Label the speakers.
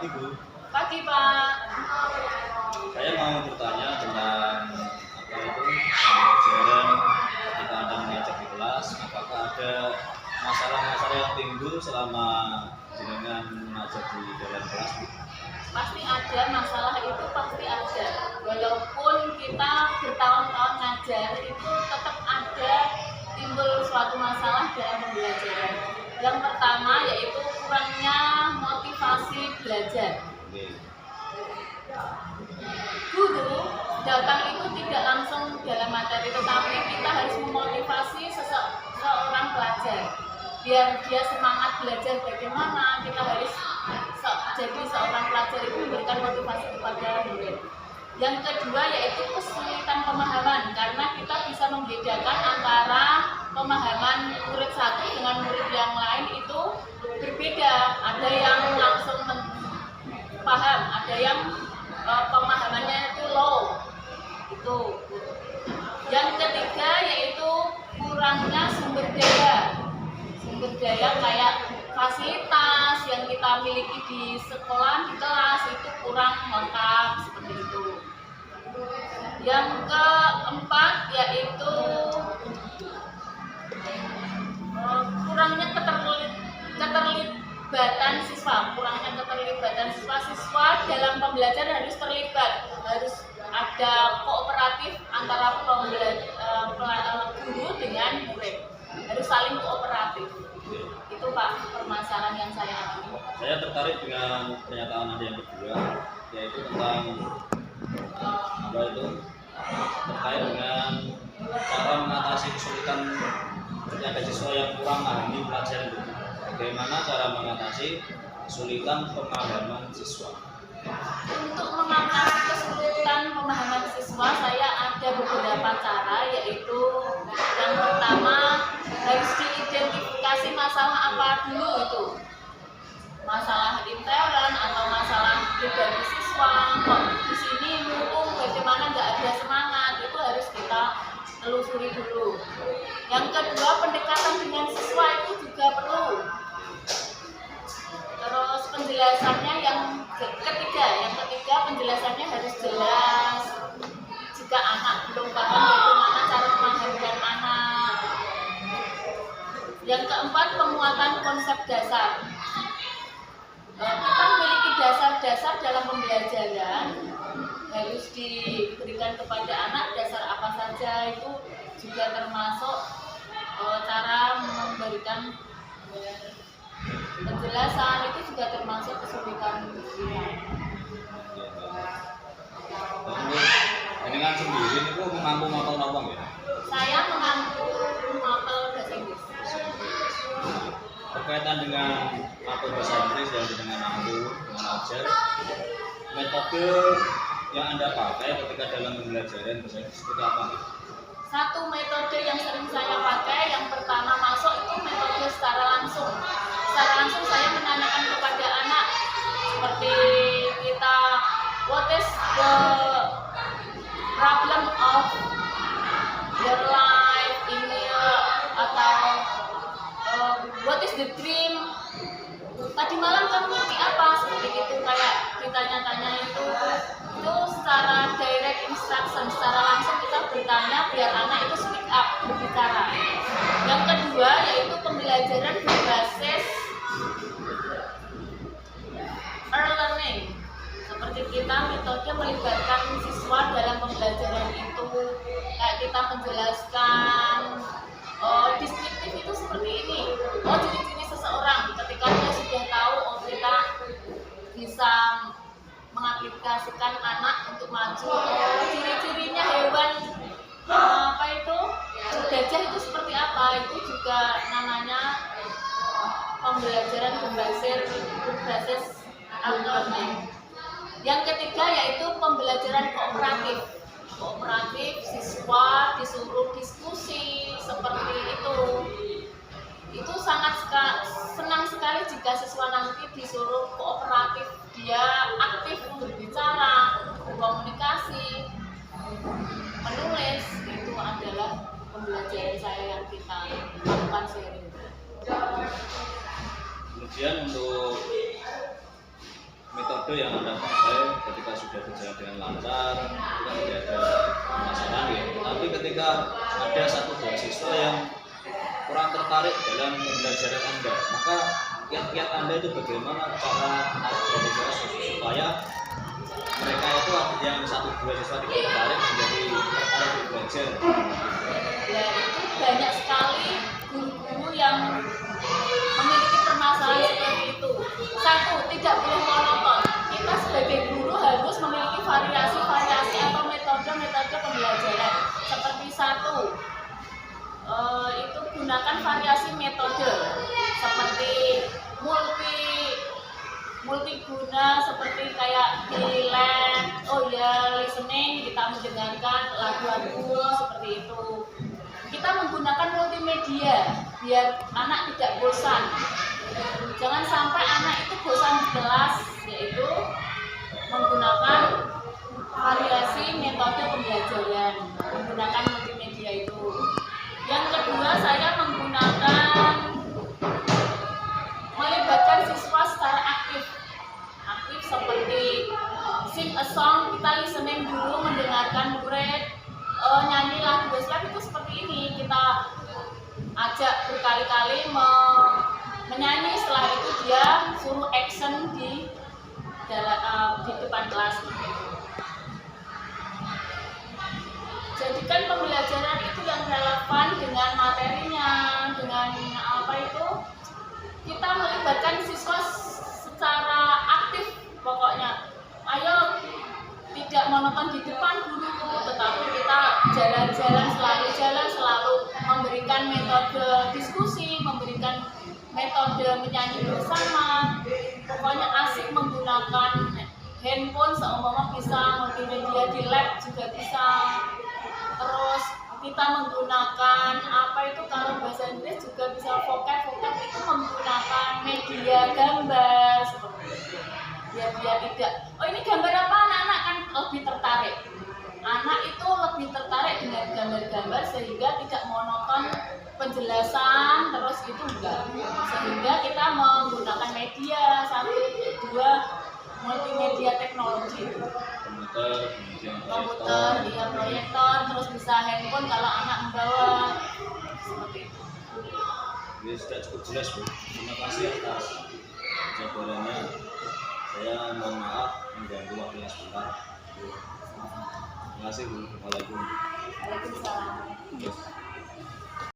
Speaker 1: Pagi Bu.
Speaker 2: Pagi Pak.
Speaker 1: Saya mau bertanya tentang apa itu pembelajaran ketika Anda mengajar di kelas. Apakah ada masalah-masalah yang timbul selama jenengan mengajar di dalam kelas?
Speaker 2: Pasti ada masalah, itu pasti ada. Walaupun kita bertahun-tahun ngajar, itu tetap ada timbul suatu masalah dalam pembelajaran. Yang pertama yaitu kurangnya motivasi belajar. Guru datang itu tidak langsung dalam materi, tetapi kita harus memotivasi seorang pelajar biar dia semangat belajar. Bagaimana kita harus jadi seorang pelajar itu memberikan motivasi kepada murid. Yang kedua yaitu kesulitan pemahaman, karena kita bisa membedakan antara pemahaman murid satu dengan murid yang lain itu berbeda. Ada yang langsung paham, ada yang pemahamannya itu low. Itu. Yang ketiga yaitu kurangnya sumber daya. Sumber daya kayak fasilitas yang kita miliki di sekolah, di kelas itu kurang lengkap seperti itu. Yang keempat yaitu kurangnya keterlibatan siswa. Kurangnya keterlibatan siswa dalam pembelajaran harus terlibat, harus ada kooperatif antara guru dengan murid, harus saling kooperatif. Itu Pak permasalahan yang saya alami.
Speaker 1: Saya tertarik dengan pernyataan Anda yang kedua, yaitu tentang apa itu terkait dengan cara mengatasi kesulitan ada siswa yang kurang memahami pelajaran. Bagaimana cara mengatasi kesulitan pemahaman siswa?
Speaker 2: Untuk mengatasi kesulitan pemahaman siswa, saya ada beberapa cara, yaitu yang pertama harus diidentifikasi masalah apa dulu itu. Masalah intern atau masalah pribadi siswa, kok di sini mumpung bagaimana nggak ada semangat, itu harus kita telusuri dulu. Yang kedua, pendekatan dengan siswa itu juga perlu. Terus penjelasannya yang ketiga penjelasannya harus jelas. Jika anak belum paham bagaimana cara memahamkan anak. Yang keempat, penguatan konsep dasar. Kita memiliki dasar-dasar dalam pembelajaran, harus diberikan kepada anak. Dasar apa saja itu juga termasuk cara memberikan penjelasan, itu juga termasuk kesulitan kita.
Speaker 1: Ini kan sendiri ini kok mengampu mapel nawang ya?
Speaker 2: Saya mengampu mapel bahasa Inggris.
Speaker 1: Berkaitan dengan mapel bahasa Inggris yang dengan mampu mengajar, metode yang Anda pakai ketika dalam pembelajaran bahasa Inggris seperti apa?
Speaker 2: Satu metode yang sering saya pakai, yang pertama masuk itu metode secara langsung. Secara langsung saya menanyakan kepada anak seperti kita, what is the problem of your life in here, atau what is the dream, tadi malam kamu mimpi apa, seperti itu. Kayak ditanya-tanya itu secara direct instruction, secara langsung kita bertanya biar anak itu speak up, berbicara. Yang kedua yaitu pembelajaran berbasis early learning, seperti kita metode melibatkan siswa dalam pembelajaran itu, kayak kita menjelaskan deskriptif itu seperti ini, ciri-ciri seseorang. Ketika dia sudah tahu, kita bisa mengaplikasikan anak untuk maju. Ciri-cirinya hewan apa itu gajah itu seperti apa, itu juga namanya pembelajaran berbasis learning. Yang ketiga yaitu pembelajaran kooperatif, siswa disuruh diskusi seperti itu. Itu sangat senang sekali jika siswa nanti disuruh kooperatif, dia aktif berbicara, berkomunikasi, menulis. Itu adalah pembelajaran saya yang kita lakukan sering.
Speaker 1: Kemudian untuk metode metode yang Anda pakai ketika sudah berjalan dengan lancar, itu kan tidak ada masalah ya. Tapi ketika ada satu dua siswa yang kurang tertarik dalam pembelajaran Anda, maka kiat-kiat Anda itu bagaimana cara supaya mereka itu yang satu dua siswa tidak tertarik menjadi tertarik belajar.
Speaker 2: Ya, itu banyak sekali guru-guru yang memiliki permasalahan seperti itu. Satu, tidak boleh monoton. Kita sebagai guru harus memiliki variasi-variasi atau metode-metode pembelajaran. Seperti satu, itu gunakan variasi metode seperti multiguna, seperti kayak di listening, kita mendengarkan lagu-lagu seperti itu. Kita menggunakan multimedia biar anak tidak bosan. Jangan sampai anak itu bosan di kelas, yaitu menggunakan variasi metode pembelajaran, menggunakan multimedia itu. Yang kedua, saya melibatkan siswa secara aktif seperti sing a song, kita listening dulu, mendengarkan murid nyanyi lagu Westlife itu seperti ini, kita ajak berkali-kali menyanyi, setelah itu dia suruh action di depan kelas. Jadikan pembelajaran itu yang relevan dengan materinya, dengan kita melibatkan siswa secara aktif. Pokoknya ayo tidak monoton di depan guru, tetapi kita selalu memberikan metode diskusi, memberikan metode menyanyi bersama. Pokoknya asik menggunakan handphone, seumpama bisa multimedia di lab juga bisa. Terus kita menggunakan kalau bahasa Inggris juga bisa vocab itu menggunakan media gambar seperti itu. Biar dia tidak, ini gambar apa, anak-anak kan lebih tertarik. Anak itu lebih tertarik dengan gambar-gambar sehingga tidak monoton penjelasan terus itu enggak. Sehingga kita menggunakan media, satu, dua, multimedia teknologi. Komputer, proyektor, terus bisa handphone kalau anak membawa seperti itu.
Speaker 1: Ini sudah cukup jelas, Bu. Terima kasih atas jawabannya. Saya mohon maaf mengganggu waktunya sebentar. Terima kasih, Bu. Waalaikumsalam.
Speaker 2: Waalaikumsalam.